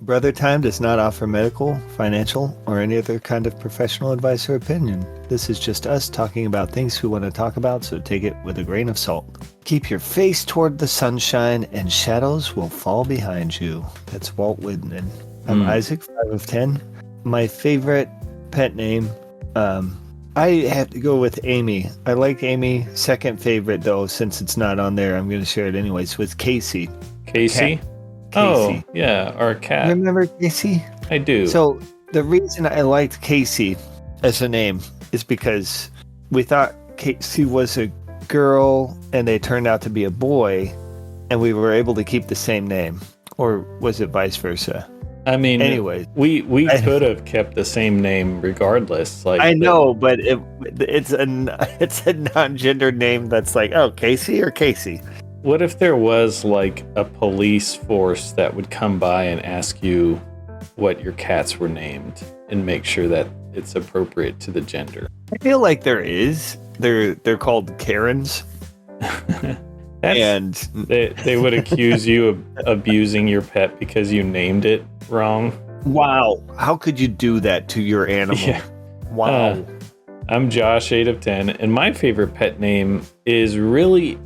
Brother Time does not offer medical, financial, or any other kind of professional advice or opinion. This is just us talking about things we want to talk about, so take it with a grain of salt. Keep your face toward the sunshine, and shadows will fall behind you. That's Walt Whitman. I'm Isaac, 5 of 10. My favorite pet name, I have to go with Amy. I like Amy. Second favorite, though, since it's not on there, I'm going to share it anyways, with Casey. Casey? Casey. Oh, yeah, our cat. Remember Casey? I do. So the reason I liked Casey as a name is because we thought Casey was a girl and they turned out to be a boy, and we were able to keep the same name. Or was it vice versa? I mean, anyways, we could have kept the same name regardless. Like I know, but it's a non-gendered name that's like, oh, Casey or Casey. What if there was like a police force that would come by and ask you what your cats were named and make sure that it's appropriate to the gender? I feel like there is. They're called Karens. And they would accuse you of abusing your pet because you named it wrong. Wow. How could you do that to your animal? Yeah. Wow. I'm Josh, 8 of 10, and my favorite pet name is really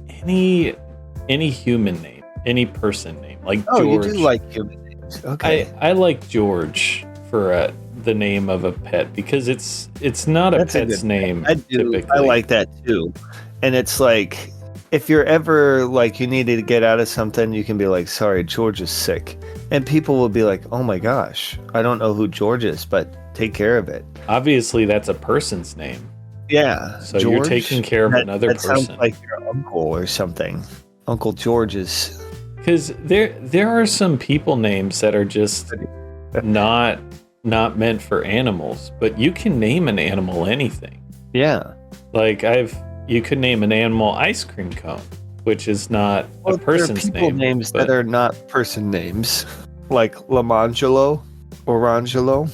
any human name, any person name, like George. Oh, you do like human names. Okay. I like George for the name of a pet because it's not That's a pet's name. I do. Typically. I like that too. And it's like, if you're ever like you needed to get out of something, you can be like, sorry, George is sick. And people will be like, oh my gosh, I don't know who George is, but take care of it. Obviously, that's a person's name. Yeah. So George, you're taking care of another person. That sounds like your uncle or something. Uncle George is... Because there are some people names that are just not meant for animals, but you can name an animal anything. Yeah. Like you could name an animal ice cream cone, which is not a person's there are people name. Names that are not person names, like Lamangelo, Orangelo.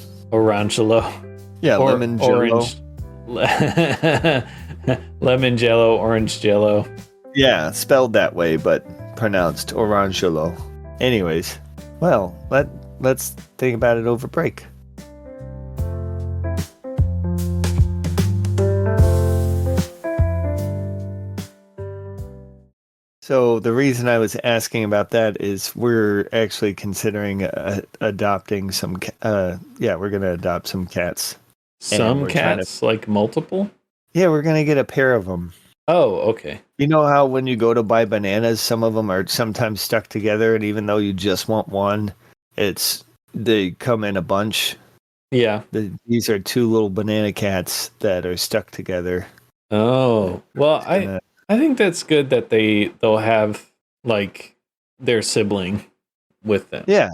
Yeah, Lemon Jello. Lemon Jello, Orange Jello. Yeah, spelled that way, but pronounced Orangelo. Anyways, well, let's think about it over break. So the reason I was asking about that is we're actually considering adopting some. We're going to adopt some cats. Some cats, like multiple? Yeah, we're going to get a pair of them. Oh, okay. You know how when you go to buy bananas, some of them are sometimes stuck together, and even though you just want one, they come in a bunch. Yeah. These are two little banana cats that are stuck together. Oh, well, I think that's good that they'll have like their sibling with them. Yeah.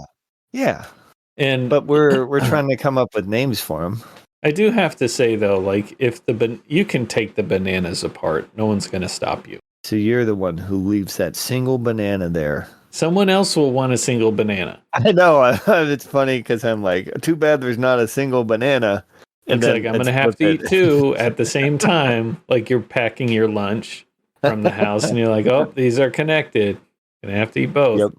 But we're trying to come up with names for them. I do have to say though, like if you can take the bananas apart, no one's going to stop you. So you're the one who leaves that single banana there. Someone else will want a single banana. I know. It's funny because I'm like, too bad there's not a single banana. And it's like, I'm going to have to eat two at the same time. Like you're packing your lunch from the house and you're like, oh, these are connected. Going to have to eat both. Yep.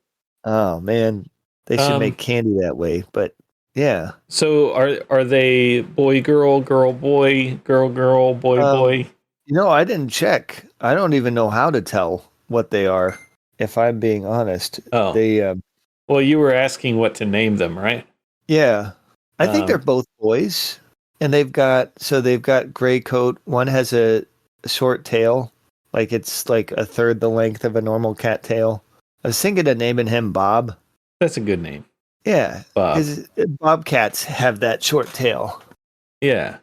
Oh, man. They should make candy that way. But yeah. So are they boy, girl, girl, boy, girl, girl, boy, boy? I didn't check. I don't even know how to tell what they are, if I'm being honest. Oh. Well, you were asking what to name them, right? Yeah. I think they're both boys. And they've got gray coat. One has a short tail. Like it's like a third the length of a normal cat tail. I was thinking of naming him Bob. That's a good name. Yeah. Because bobcats have that short tail. Yeah.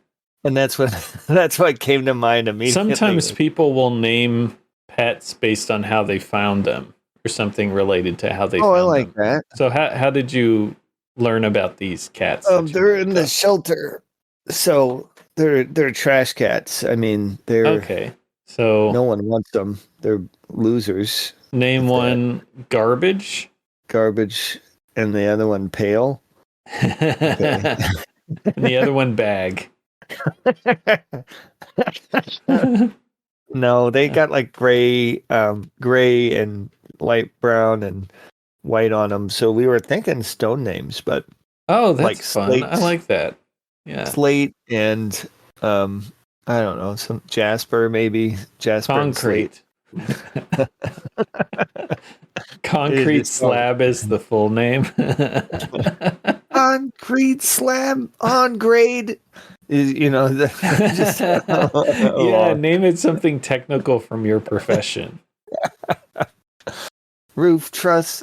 And that's what came to mind immediately. Sometimes people will name pets based on how they found them or something related to how they found them. Oh, I like that. So how did you learn about these cats? They're in the shelter. So they're trash cats. I mean, they're okay. So no one wants them. They're losers. Name one garbage. Garbage, and the other one pale. Okay. And the other one bag. No, they got like gray and light brown and white on them. So we were thinking stone names, but Oh, like that's fun. I like that. Yeah. slate and I don't know, some Jasper maybe. Jasper and slate. Concrete. It Concrete is so- slab is the full name. Concrete slab on grade. Is just Yeah, name it something technical from your profession. roof truss.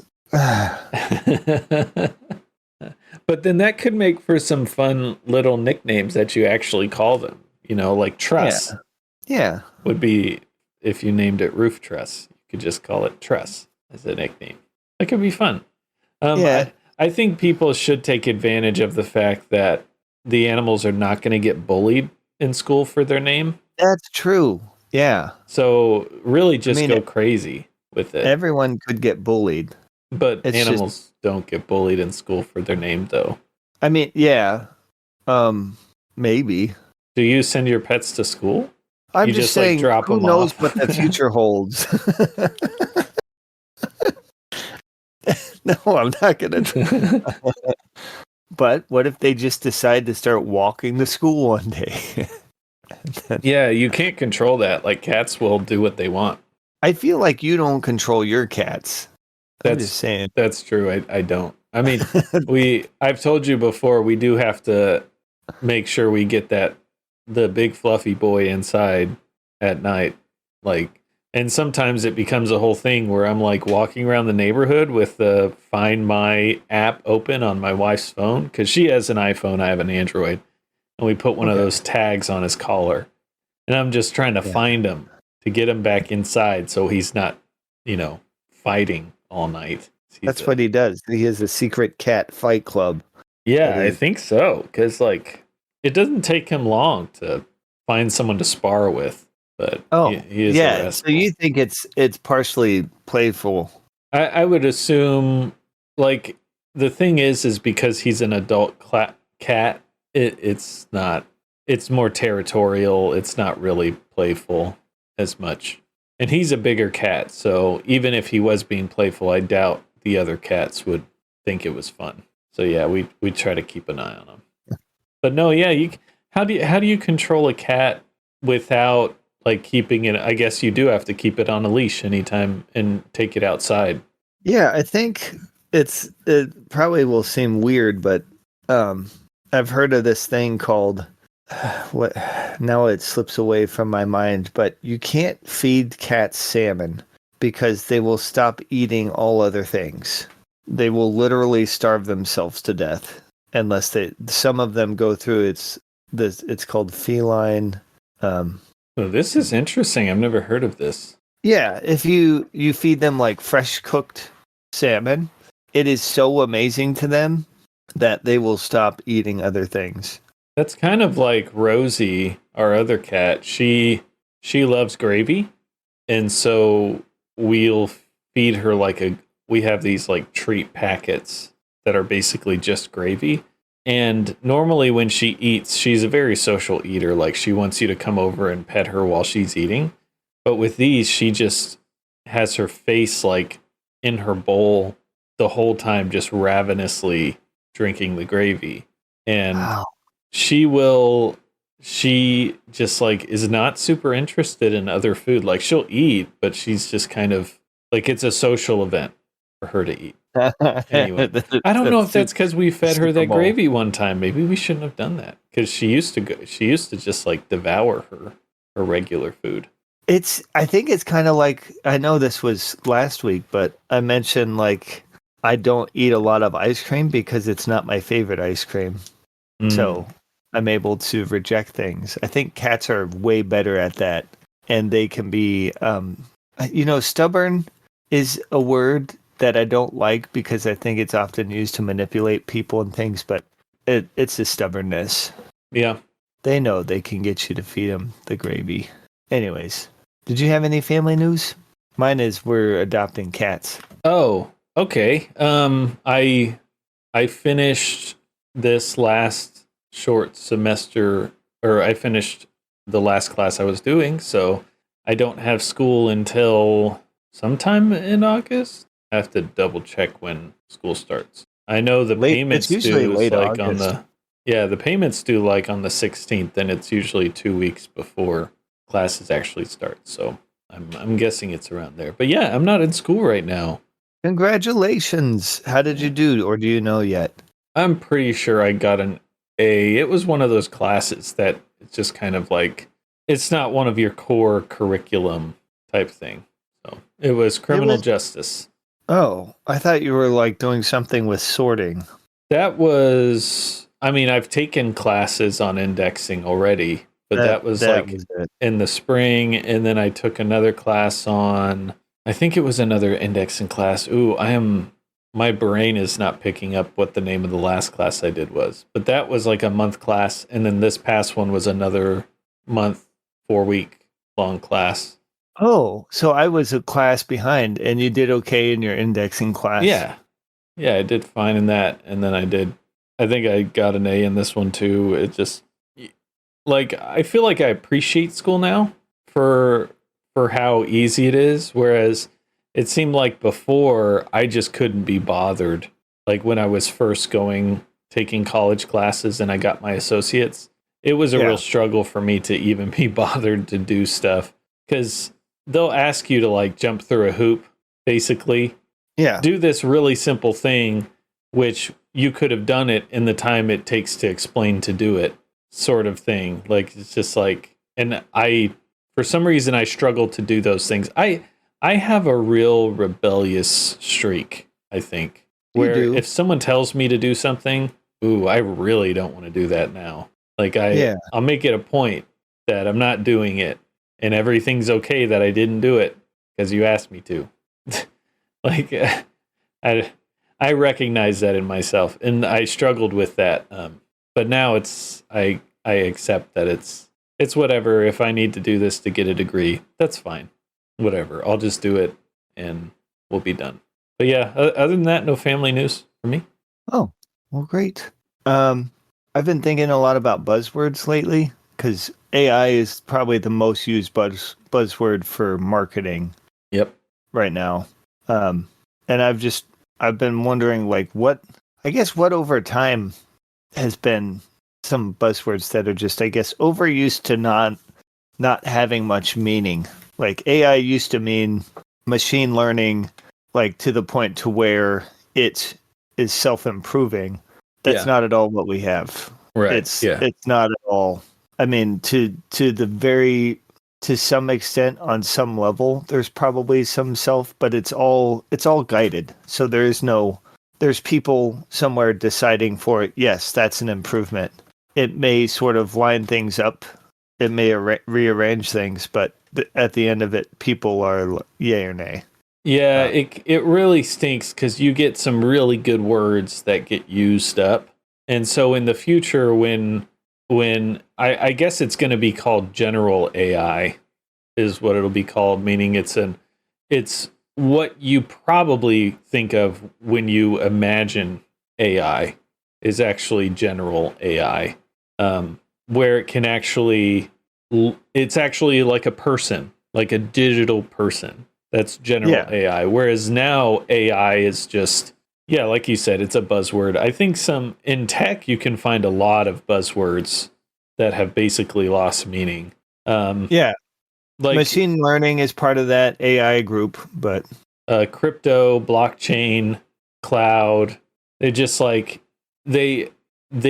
But then that could make for some fun little nicknames that you actually call them. Like truss Yeah. would be, if you named it roof truss, you could just call it truss as a nickname. That could be fun. Yeah. I think people should take advantage of the fact that the animals are not going to get bullied in school for their name. That's true. Yeah. So really just go crazy with it. Everyone could get bullied. But It's animals don't get bullied in school for their name, though. I mean, yeah. Maybe. Do you send your pets to school? I'm You just just, like, saying, drop who them knows off? what the future holds? No, I'm not going to. But what if they just decide to start walking to school one day? Yeah, you can't control that. Like, cats will do what they want. I feel like you don't control your cats. I'm That's just saying. That's true. I don't. I mean, I've told you before, we do have to make sure we get the big fluffy boy inside at night. And sometimes it becomes a whole thing where I'm like walking around the neighborhood with the Find My app open on my wife's phone, because she has an iPhone, I have an Android, and we put one of those tags on his collar, and I'm just trying to find him to get him back inside so he's not, fighting all night. That's what he does. He has a secret cat fight club. Yeah, I think so, because it doesn't take him long to find someone to spar with. But he is a rascal. So you think it's partially playful? I would assume, the thing is because he's an adult cat, it's not. It's more territorial. It's not really playful as much. And he's a bigger cat, so even if he was being playful, I doubt the other cats would think it was fun. So yeah, we try to keep an eye on him. But no, yeah, how do you control a cat without keeping it? I guess you do have to keep it on a leash anytime and take it outside. Yeah, I think it probably will seem weird, but I've heard of this thing called what now it slips away from my mind, but you can't feed cats salmon because they will stop eating all other things. They will literally starve themselves to death unless some of them go through it's called feline Oh, this is interesting. I've never heard of this. Yeah, if you feed them fresh cooked salmon, it is so amazing to them that they will stop eating other things. That's kind of like Rosie, our other cat. She loves gravy, and so we'll feed her we have these treat packets that are basically just gravy. And normally when she eats, she's a very social eater. She wants you to come over and pet her while she's eating. But with these, she just has her face in her bowl the whole time, just ravenously drinking the gravy. And Wow. she just is not super interested in other food. She'll eat, but she's just kind of it's a social event for her to eat. Anyway, I don't know if that's because we fed her that gravy one time. Maybe we shouldn't have done that, because she used to just devour her regular food. I think it's kind of I know this was last week, but I mentioned I don't eat a lot of ice cream because it's not my favorite ice cream. So I'm able to reject things. I think cats are way better at that, and they can be stubborn is a word that I don't like because I think it's often used to manipulate people and things, but it's a stubbornness. Yeah. They know they can get you to feed them the gravy. Anyways, did you have any family news? Mine is we're adopting cats. Oh, okay. I finished this last short semester, or I finished the last class I was doing, so I don't have school until sometime in August. I have to double check when school starts. I know the Late. It's payments usually due is late like on August. the payments due like on the 16th, and it's usually 2 weeks before classes actually start. So I'm guessing it's around there. But yeah, I'm not in school right now. Congratulations. How did you do, or do you know yet? I'm pretty sure I got an A. It was one of those classes that it's just kind of like it's not one of your core curriculum type thing. So it was It criminal was. justice. Oh, I thought you were like doing something with sorting. That was, I mean, I've taken classes on indexing already, but that was That like was it. in the spring. And then I took another class on, I think it was another indexing class. My brain is not picking up what the name of the last class I did was, but that was like a month class. And then this past one was another month, 4 week long class. Oh, so I was a class behind, and you did okay in your indexing class. Yeah. Yeah, I did fine in that. And then I think I got an A in this one too. It just, like, I feel like I appreciate school now for how easy it is. Whereas it seemed like before I just couldn't be bothered. Like when I was first taking college classes and I got my associates, it was a Yeah. real struggle for me to even be bothered to do stuff because they'll ask you to like jump through a hoop, basically Yeah. do this really simple thing, which you could have done it in the time it takes to explain to do it, sort of thing. Like it's just like, and for some reason, I struggle to do those things. I have a real rebellious streak, I think, You where do. if someone tells me to do something, ooh, I really don't want to do that now. Like Yeah. I'll make it a point that I'm not doing it, and everything's okay that I didn't do it because you asked me to. Like I recognize that in myself, and I struggled with that. But now I accept that it's whatever. If I need to do this to get a degree, that's fine. Whatever. I'll just do it, and we'll be done. But yeah, other than that, no family news for me. Oh, well, great. I've been thinking a lot about buzzwords lately because AI is probably the most used buzzword for marketing Yep. right now. And I've been wondering like what over time has been some buzzwords that are just I guess overused to not having much meaning. Like AI used to mean machine learning, like to the point to where it is self-improving. That's Yeah. not at all what we have. Right. It's Yeah. it's not at all. I mean, to some extent on some level there's probably some self, but it's all guided. So there's people somewhere deciding for it. Yes, that's an improvement. It may sort of line things up. It may rearrange things, but at the end of it, people are yay or nay. Yeah, it really stinks because you get some really good words that get used up, and so in the future, when I guess it's going to be called general AI, is what it'll be called, meaning it's what you probably think of when you imagine AI is actually general AI, where it can it's actually like a person, like a digital person. That's general Yeah. AI. Whereas now AI is just, yeah, like you said, it's a buzzword. I think in tech, you can find a lot of buzzwords that have basically lost meaning. Yeah. Like Machine learning is part of that AI group, but crypto, blockchain, cloud, they just like, they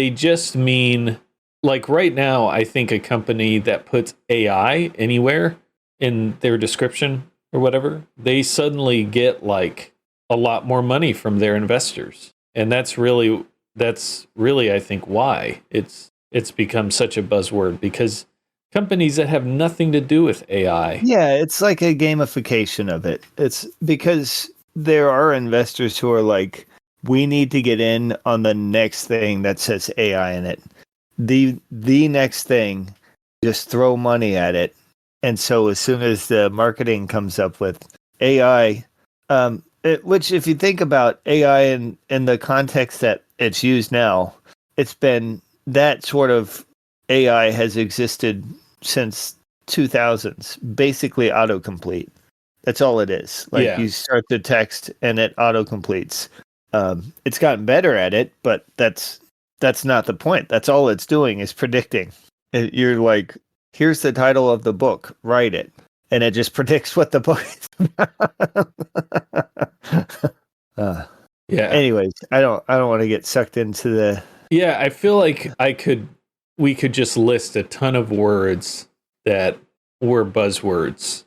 just mean, like right now, I think a company that puts AI anywhere in their description or whatever, they suddenly get like a lot more money from their investors. And that's really I think why it's become such a buzzword, because companies that have nothing to do with AI. yeah, it's like a gamification of it. It's because there are investors who are like, we need to get in on the next thing that says AI in it. The next thing, just throw money at it. And so as soon as the marketing comes up with AI, which if you think about AI in the context that it's used now, it's been that sort of AI has existed since 2000s, basically autocomplete. That's all it is. Like Yeah. you start the text and it auto completes. It's gotten better at it, but that's not the point. That's all it's doing is predicting. You're like, here's the title of the book, write it, and it just predicts what the book is about. Yeah. Anyways, I don't want to get sucked into the. Yeah, I feel like we could just list a ton of words that were buzzwords.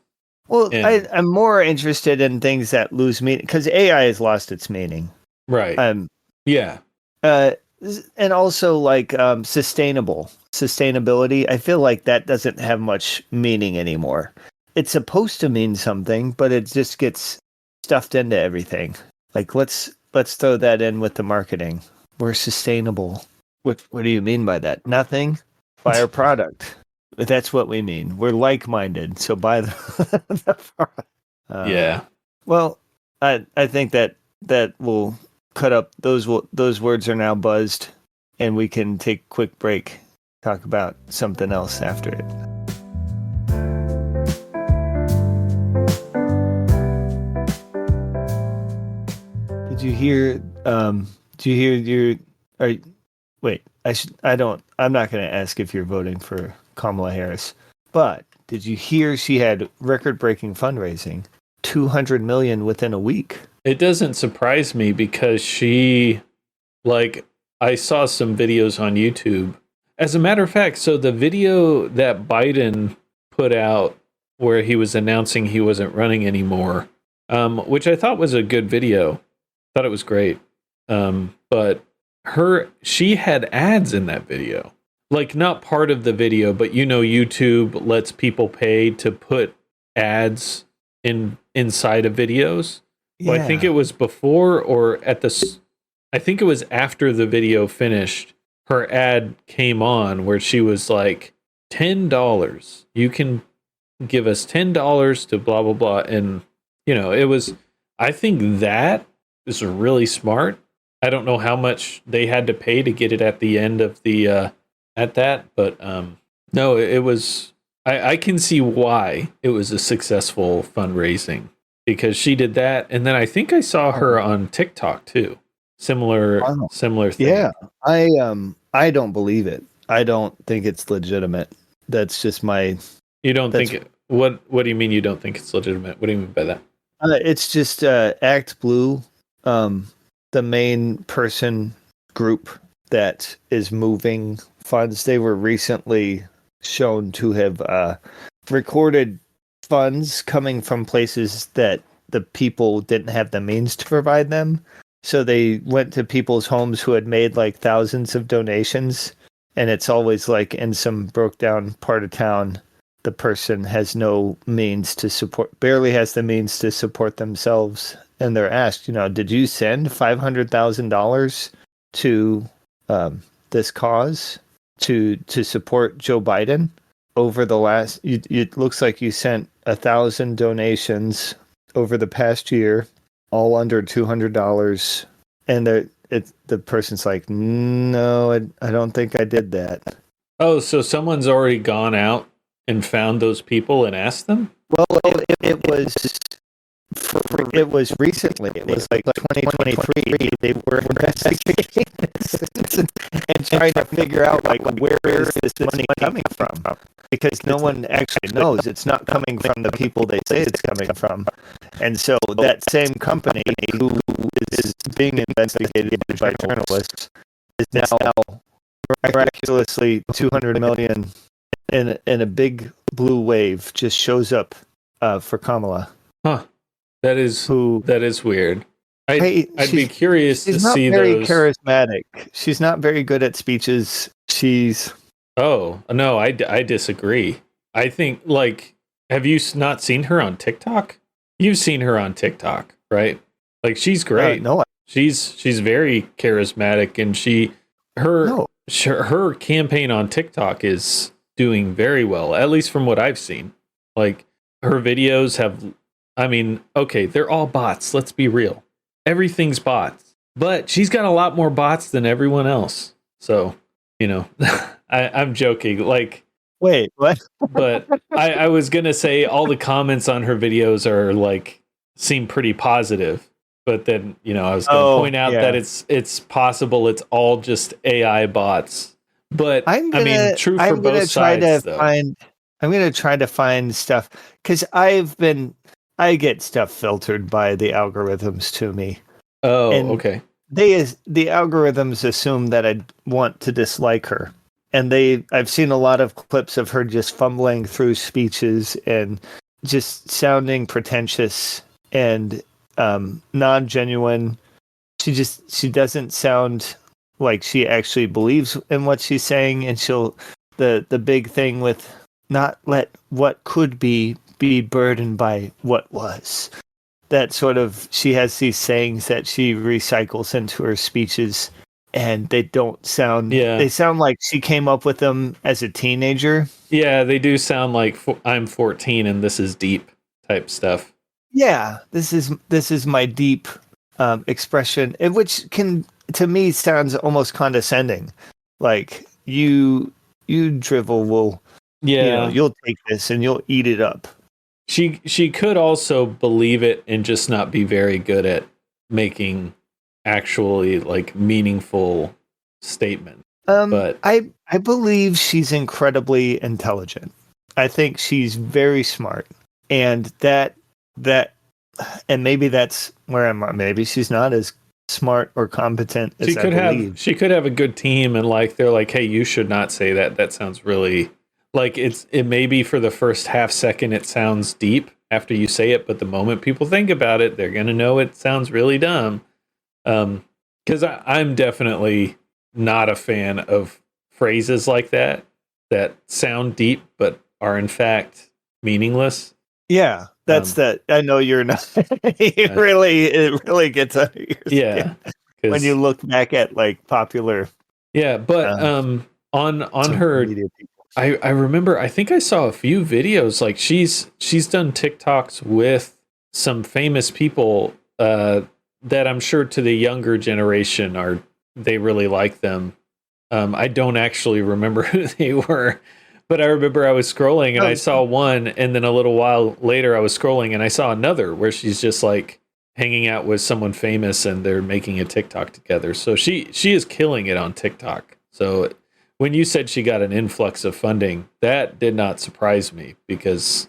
Well, And- I'm more interested in things that lose meaning because AI has lost its meaning. Right. Yeah. And also like sustainability. I feel like that doesn't have much meaning anymore. It's supposed to mean something, but it just gets stuffed into everything. Like let's throw that in with the marketing. We're sustainable. What do you mean by that? Nothing. Buy our product. That's what we mean. We're like-minded, so buy the product. Yeah. Well, I think that will cut up those words are now buzzed, and we can take a quick break, talk about something else after it. Did you hear? Do you hear your? Wait, I'm not going to ask if you're voting for Kamala Harris, but did you hear she had record-breaking fundraising, $200 million within a week? It doesn't surprise me because she, like, I saw some videos on YouTube. As a matter of fact, so the video that Biden put out where he was announcing he wasn't running anymore, which I thought was a good video. Thought it was great. But she had ads in that video. Like not part of the video, but YouTube lets people pay to put ads inside of videos. Yeah. Well, I think it was before or I think it was after the video finished. Her ad came on where she was like, $10. You can give us $10 to blah, blah, blah. And, I think that is really smart. I don't know how much they had to pay to get it at the end of the, at that, but no, it was, I can see why it was a successful fundraising because she did that. And then I think I saw her on TikTok too. Similar thing. Yeah. I don't believe it. I don't think it's legitimate. That's just my. You don't think it? What do you mean you don't think it's legitimate? What do you mean by that? It's just Act Blue, the main person group that is moving funds. They were recently shown to have recorded funds coming from places that the people didn't have the means to provide them. So they went to people's homes who had made like thousands of donations, and it's always like in some broke down part of town, the person has no means to support, barely has the means to support themselves. And they're asked, did you send $500,000 to this cause to support Joe Biden over the last? It looks like you sent 1,000 donations over the past year, all under $200, and the person's like, no, I don't think I did that. Oh, so someone's already gone out and found those people and asked them? Well, it was recently. It was like 2023. They were investigating this and trying to figure out like where is this money coming from? Because no one actually knows. It's not coming from the people they say it's coming from. And so that same company who is being investigated by journalists is now miraculously $200 million in a big blue wave just shows up for Kamala. Huh. That is weird. I'd be curious to see those. She's not very charismatic. She's not very good at speeches. Oh, no, I disagree. I think, have you not seen her on TikTok? You've seen her on TikTok, right? Like, she's great. No. She's very charismatic, and her campaign on TikTok is doing very well, at least from what I've seen. Like, her videos have, okay, they're all bots. Let's be real. Everything's bots. But she's got a lot more bots than everyone else. So, I'm joking. Like, Wait, what? But I was gonna say all the comments on her videos are like seem pretty positive. But then, I was gonna Oh, point out that yeah. it's possible it's all just AI bots. But I'm I mean, gonna true for I'm both gonna try sides to though. find I'm gonna try to find stuff because I get stuff filtered by the algorithms to me, Oh, and okay. the algorithms assume that I want to dislike her, and I've seen a lot of clips of her just fumbling through speeches and just sounding pretentious and non-genuine. She doesn't sound like she actually believes in what she's saying, and the big thing with not let what could be burdened by what was. That sort of, she has these sayings that she recycles into her speeches, and they Yeah. sound like she came up with them as a teenager. Yeah, they do sound like I'm 14 and this is deep type stuff. Yeah, this is my deep expression, which can, to me, sounds almost condescending. Like, you drivel will, Yeah. you'll take this and you'll eat it up. She could also believe it and just not be very good at making actually like meaningful statements. But I believe she's incredibly intelligent. I think she's very smart, and that and maybe that's where I'm. Maybe she's not as smart or competent as I believe. she could have a good team and like they're like, hey, you should not say that. That sounds really like it may be for the first half second it sounds deep after you say it, but the moment people think about it, they're gonna know it sounds really dumb. Because I'm definitely not a fan of phrases like that sound deep but are in fact meaningless. Yeah, that's Um, that. I know you're not. uh, It really gets under your yeah, skin when you because look back at like popular yeah, but uh, on social her, media people. I remember I think I saw a few videos like she's done TikToks with some famous people that I'm sure to the younger generation are they really like them. I don't actually remember who they were, but I remember I was scrolling and I Oh, saw one, and then a little while later I was scrolling and I saw another where she's just like hanging out with someone famous and they're making a TikTok together. So she is killing it on TikTok. So when you said she got an influx of funding, that did not surprise me because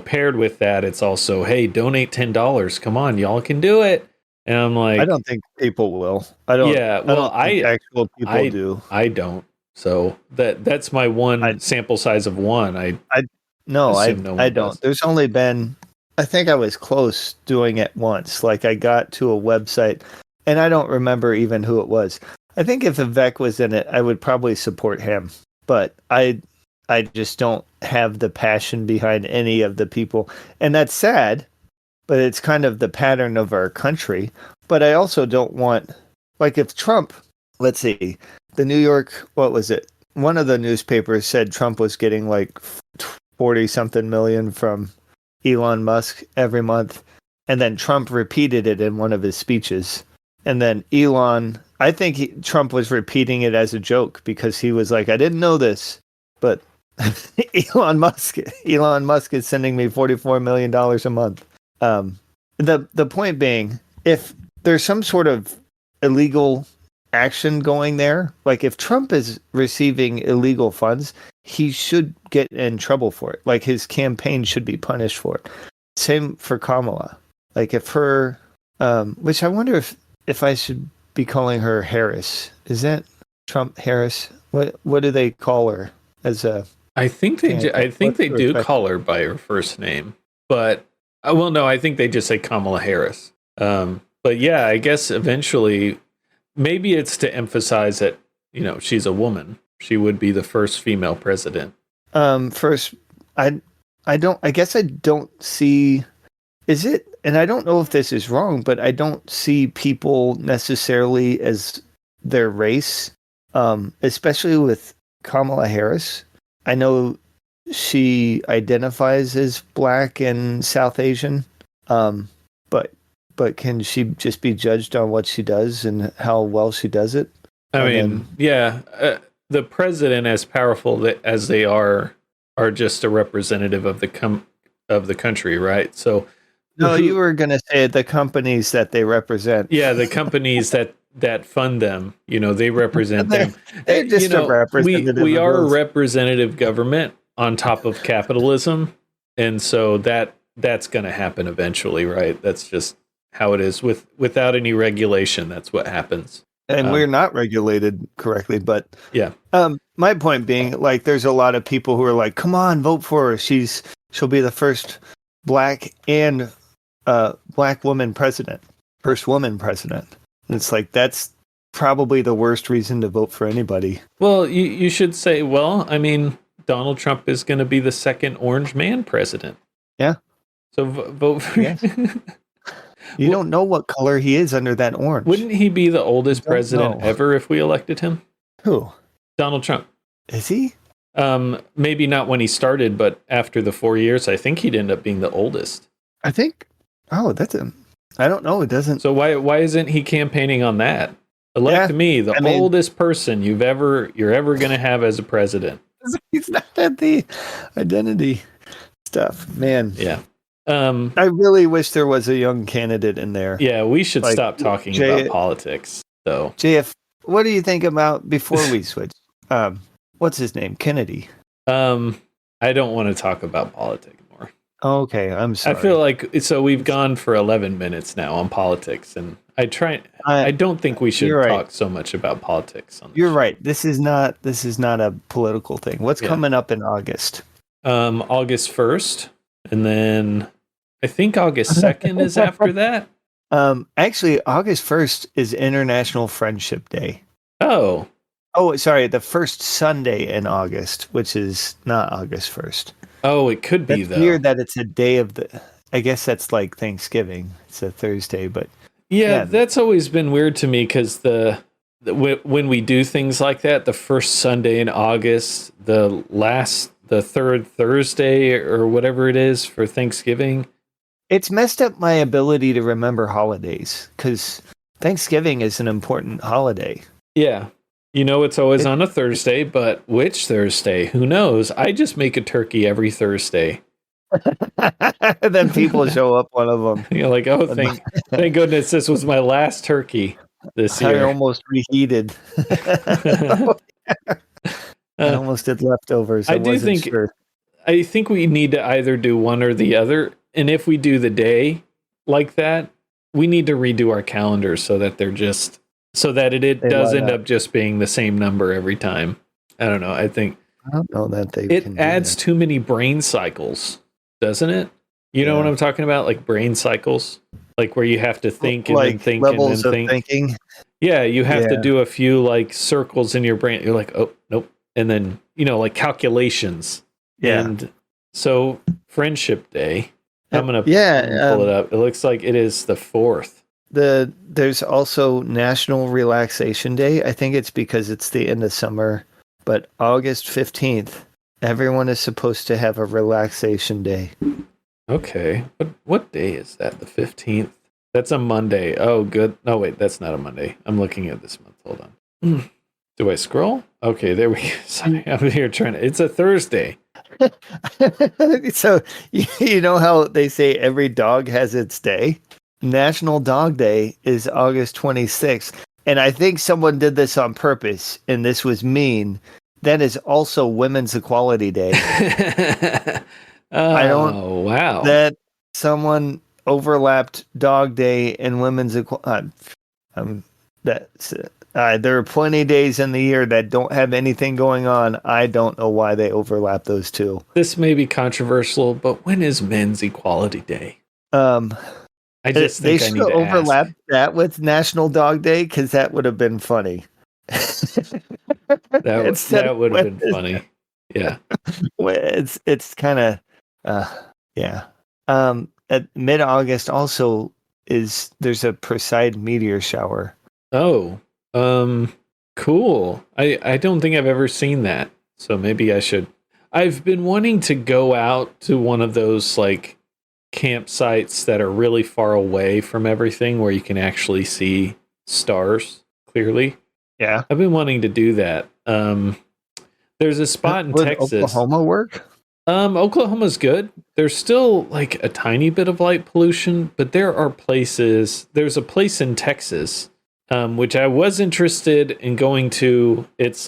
paired with that, it's also hey, donate $10. Come on, y'all can do it. And I'm I like, don't think people will. yeah, I well, don't think actual people do. I don't. So that's my I one sample size of one. I I no, assume no I one don't. does. There's only been, I think I was close doing it once. Like, I got to a website and I don't remember even who it was. I think if Vivek was in it, I would probably support him. But I just don't have the passion behind any of the people. And that's sad, but it's kind of the pattern of our country. But I also don't want, like, if Trump, let's see, the New York, what was it? One of the newspapers said Trump was getting like 40 something million from Elon Musk every month. And then Trump repeated it in one of his speeches. And then I think Trump was repeating it as a joke because he was like, I didn't know this, but Elon Musk is sending me $44 million a month. The point being, if there's some sort of illegal action going there, like if Trump is receiving illegal funds, he should get in trouble for it. Like, his campaign should be punished for it. Same for Kamala. Like, if her, which I wonder if I should be calling her Harris. Is that Trump Harris? What do they call her as a? I think I think they do call her by her first name, but well, no, I think they just say Kamala Harris. But yeah, I guess eventually, maybe it's to emphasize that she's a woman. She would be the first female president. First, I don't. I guess I don't see. Is it? And I don't know if this is wrong, but I don't see people necessarily as their race, especially with Kamala Harris. I know she identifies as Black and South Asian, but can she just be judged on what she does and how well she does it? I And mean, then, yeah, the president, as powerful as they are, are just a representative of the country, right? So No, you were going to say the companies that they represent. yeah, the companies that fund them, they represent them. They're just a representative We of are a those. representative government on top of capitalism, and so that's going to happen eventually, right? That's just how it is without any regulation. That's what happens. And we're not regulated correctly, but Yeah. my point being, like, there's a lot of people who are like, "Come on, vote for her. She'll be the first black and black woman president, first woman president." And it's like that's probably the worst reason to vote for anybody. Well, you should say, well, I mean, Donald Trump is going to be the second orange man president. Yeah. So vote for. Yes. You don't know what color he is under that orange. Wouldn't he be the oldest Don't president know. ever if we elected him? Who Donald Trump. is he? Maybe not when he started, but after the 4 years, I think he'd end up being the oldest. I think. Oh, I don't know. It doesn't. So why isn't he campaigning on that? Elect me, the oldest person you're ever going to have as a president. He's not at the identity stuff, man. Yeah. I really wish there was a young candidate in there. Yeah, we should Like, stop talking about politics, though. JF, what do you think about before we switch? What's his name? Kennedy. I don't want to talk about politics more. Okay, I'm sorry. I feel like we've gone for 11 minutes now on politics, and I don't think we should talk so much about politics on this You're show. right. This is not a political thing. What's coming up in August? August 1st, and then I think August 2nd is after that. Actually, August 1st is International Friendship Day. Oh, sorry, the first Sunday in August, which is not August 1st. Oh, it could be, That's though. weird that it's a day of I guess that's like Thanksgiving. It's a Thursday, but yeah, that's always been weird to me because when we do things like that, the first Sunday in August, the third Thursday or whatever it is for Thanksgiving. It's messed up my ability to remember holidays because Thanksgiving is an important holiday. Yeah. It's always on a Thursday, but which Thursday? Who knows? I just make a turkey every Thursday. Then people show up one of them. You're like, oh, thank goodness this was my last turkey this year. I almost reheated. I almost did leftovers. I think we need to either do one or the other. And if we do the day like that, we need to redo our calendars so that it does end up just being the same number every time. I don't know. I don't know that it adds too many brain cycles, doesn't it? You know what I'm talking about? Like brain cycles, like where you have to think and then think levels and then think. Thinking. Yeah, you have to do a few like circles in your brain. You're like, oh, nope. And then, like calculations. Yeah. And so Friendship Day, I'm going to pull it up. It looks like it is the 4th. There's also National Relaxation Day. I think it's because it's the end of summer, but August 15th, everyone is supposed to have a relaxation day. Okay. What day is that? The 15th? That's a Monday. Oh, good. No, wait, that's not a Monday. I'm looking at this month. Hold on. Do I scroll? Okay, there we go. Sorry, I'm here trying to. It's a Thursday. So, you know how they say every dog has its day? National Dog Day is August 26th. And I think someone did this on purpose, and this was mean. That is also Women's Equality Day. Oh, wow. That someone overlapped Dog Day and Women's Equality. There are plenty of days in the year that don't have anything going on. I don't know why they overlap those two. This may be controversial, but when is Men's Equality Day? I just think I need to overlap ask. that with National Dog Day because that would have been funny. That would have been funny. Yeah. It's kind of yeah. At mid-August also there's a Perseid meteor shower. Oh, cool. I don't think I've ever seen that, so maybe I should. I've been wanting to go out to one of those like campsites that are really far away from everything where you can actually see stars clearly. Yeah. I've been wanting to do that. There's a spot in Texas. Oklahoma work? Oklahoma's good. There's still like a tiny bit of light pollution, but there are places. There's a place in Texas, which I was interested in going to. It's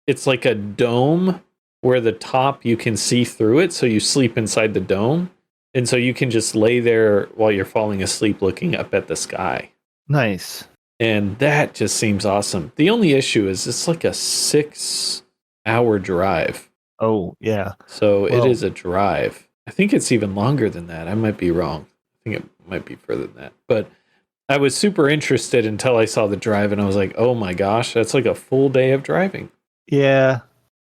it's like a dome where the top you can see through it, so you sleep inside the dome, and so you can just lay there while you're falling asleep, looking up at the sky. Nice. And that just seems awesome. The only issue is it's like a 6-hour drive. Oh, yeah. So it Well- is a drive. I think it's even longer than that. I might be wrong. I think it might be further than that. But I was super interested until I saw the drive and I was like, oh my gosh, that's like a full day of driving. Yeah.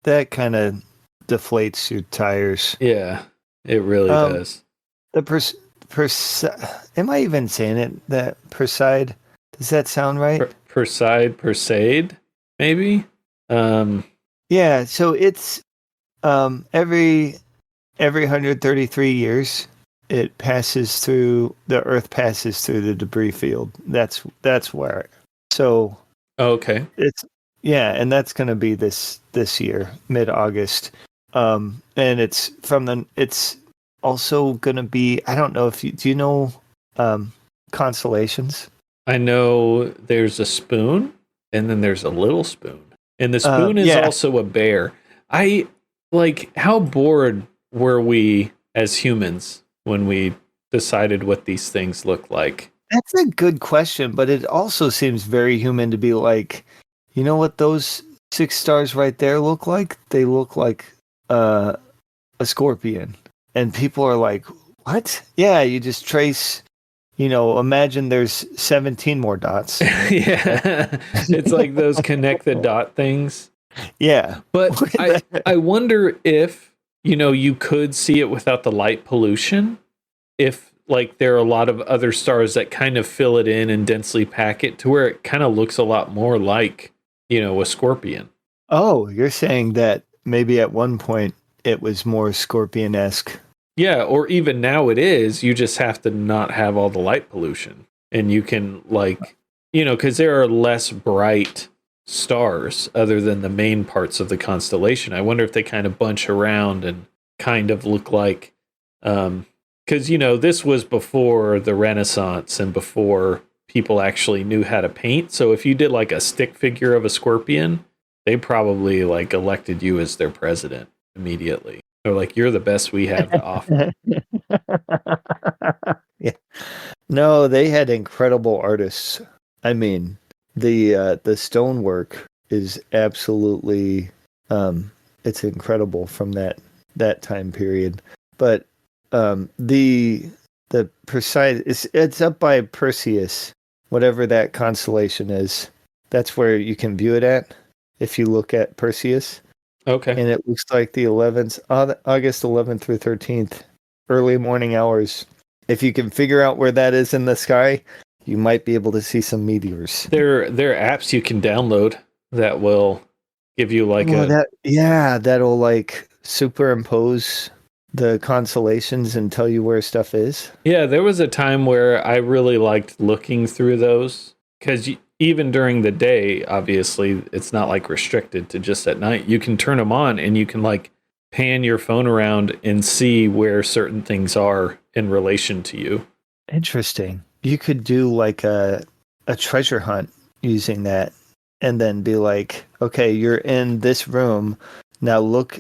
That kind of deflates your tires. Yeah, it really does. The am I even saying it? That Perseid? Does that sound right? Perseid, maybe? Yeah, so it's every 133 years it passes through the Earth passes through the debris field. That's where. So Okay. it's and that's going to be this year, mid-August. And it's it's also going to be, I don't know if do you know constellations? I know there's a spoon and then there's a little spoon. And the spoon is yeah. also a bear. How bored were we as humans when we decided what these things look like? That's a good question, but it also seems very human to be like, you know what those 6 stars right there look like? They look like a scorpion. And people are like, what? Yeah, you just trace, imagine there's 17 more dots. Yeah. It's like those connect the dot things. Yeah. But I wonder if, you could see it without the light pollution. If like there are a lot of other stars that kind of fill it in and densely pack it to where it kind of looks a lot more like, a scorpion. Oh, you're saying that maybe at one point it was more scorpion-esque. Yeah, or even now it is. You just have to not have all the light pollution. And you can because there are less bright stars other than the main parts of the constellation. I wonder if they kind of bunch around and kind of look like because this was before the Renaissance and before people actually knew how to paint. So if you did like a stick figure of a scorpion, they probably like elected you as their president immediately. They're like, you're the best we have to offer. Yeah. No, they had incredible artists. I mean, the stonework is absolutely it's incredible from that time period. But the Perseid, it's up by Perseus, whatever that constellation is. That's where you can view it at if you look at Perseus. Okay. And it looks like the 11th, August 11th through 13th, early morning hours. If you can figure out where that is in the sky, you might be able to see some meteors. There are apps you can download that will give you like that'll like superimpose the constellations and tell you where stuff is. Yeah, there was a time where I really liked looking through those because even during the day, obviously, it's not like restricted to just at night. You can turn them on and you can like pan your phone around and see where certain things are in relation to you. Interesting. You could do like a treasure hunt using that and then be like, okay, you're in this room. Now look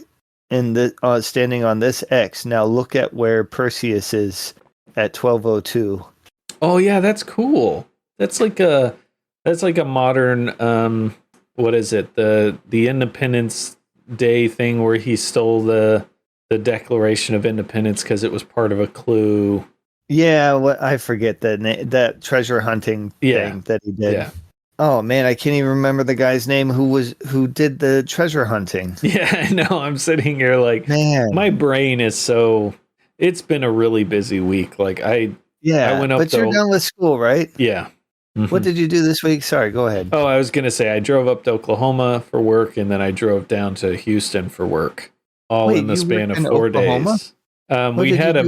in the standing on this X. Now look at where Perseus is at 12:02. Oh yeah, that's cool. That's like a modern what is it? The Independence Day thing where he stole the Declaration of Independence because it was part of a clue. Yeah, I forget that treasure hunting thing that he did. Yeah. Oh man, I can't even remember the guy's name who did the treasure hunting. Yeah, I know. I'm sitting here like, man, my brain is so. It's been a really busy week. Like I went up. But you're done with school, right? Yeah. Mm-hmm. What did you do this week? Sorry, go ahead. Oh, I was gonna say I drove up to Oklahoma for work, and then I drove down to Houston for work, all in the span of 4 days. We had a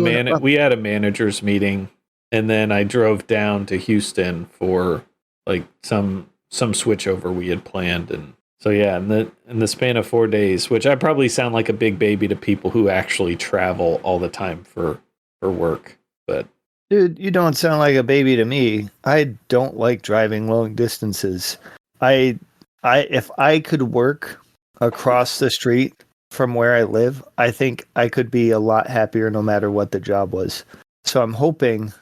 manager's meeting, and then I drove down to Houston for like some switchover we had planned, and So yeah, in the span of 4 days, which I probably sound like a big baby to people who actually travel all the time for work, but Dude, you don't sound like a baby to me. I don't like driving long distances. I if I could work across the street from where I live, I think I could be a lot happier no matter what the job was. So I'm hoping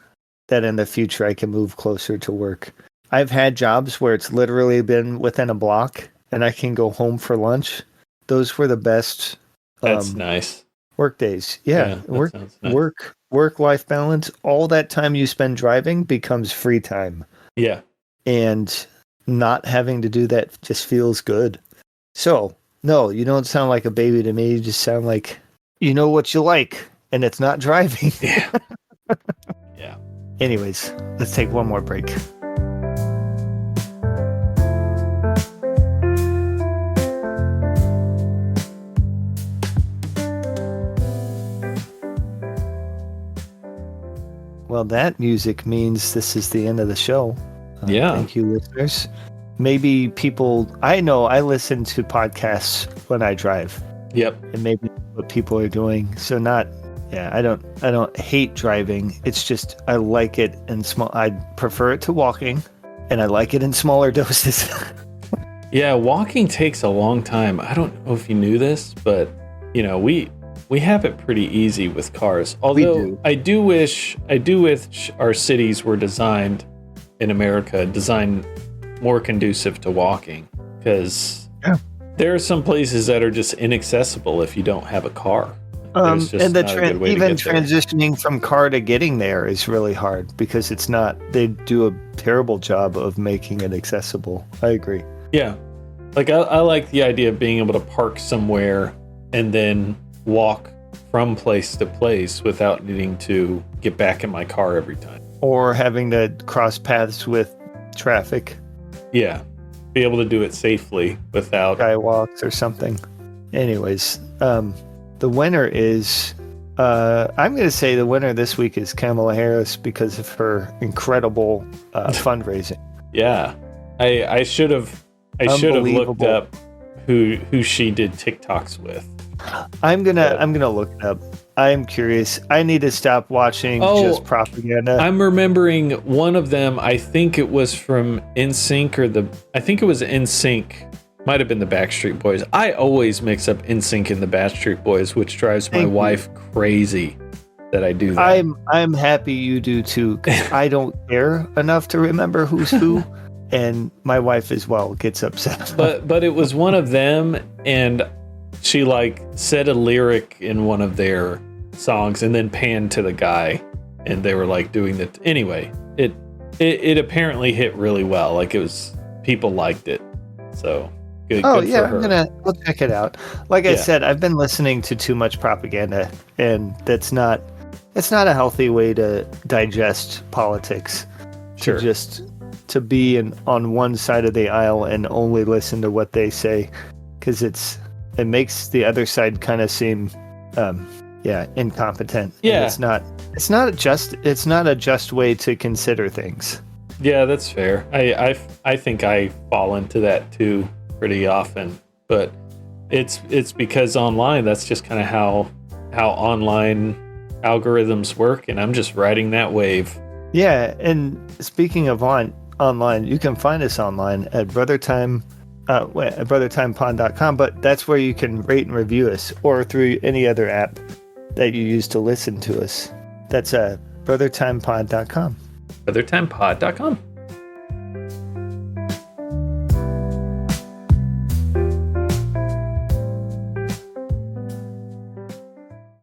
that in the future I can move closer to work. I've had jobs where it's literally been within a block and I can go home for lunch. Those were the best that's nice. work days. Yeah, that sounds nice. work life balance. All that time you spend driving becomes free time. Yeah. And not having to do that just feels good. So, no, you don't sound like a baby to me. You just sound like you know what you like, and it's not driving. Yeah. Yeah. Anyways, let's take one more break. Well, that music means this is the end of the show. Yeah. Thank you, listeners. Maybe people, I know I listen to podcasts when I drive, Yep. and maybe what people are doing. So I don't hate driving. It's just, I like it in small, I prefer it to walking, and I like it in smaller doses. Yeah, walking takes a long time. I don't know if you knew this, but we have it pretty easy with cars. Although do. I do wish our cities were designed in America, designed more conducive to walking, because there are some places that are just inaccessible if you don't have a car. There's just And the not a good way to even get there. transitioning from car to getting there is really hard because it's not, they do a terrible job of making it accessible. I agree. Yeah. Like I like the idea of being able to park somewhere and then walk from place to place without needing to get back in my car every time. Or having to cross paths with traffic, Yeah. Be able to do it safely without. skywalks or something. Anyways, the winner is, I'm going to say the winner this week is Kamala Harris because of her incredible fundraising. Yeah. I should have looked Unbelievable. up who she did TikToks with. I'm gonna look it up. I'm curious. I need to stop watching just propaganda. I'm remembering one of them. I think it was from NSYNC I think it was NSYNC. Might have been the Backstreet Boys. I always mix up NSYNC and the Backstreet Boys, which drives my wife crazy that I do that. I'm happy you do too. 'Cause I don't care enough to remember who's who, and my wife as well gets upset. But it was one of them, and she said a lyric in one of their songs and then panned to the guy, and they were doing that. Anyway, it apparently hit really well. People liked it. So good. Oh good yeah, for her. I'll check it out. Like I said, I've been listening to too much propaganda, and it's not a healthy way to digest politics. Sure. To be on one side of the aisle and only listen to what they say, because it makes the other side kind of seem incompetent. Yeah. And it's not a just way to consider things. Yeah, that's fair. I think I fall into that too pretty often, but it's because online, that's just kind of how online algorithms work, and I'm just riding that wave. Yeah, and speaking of online, you can find us online at brothertimepod.com, but that's where you can rate and review us, or through any other app that you use to listen to us. That's brothertimepod.com. brothertimepod.com.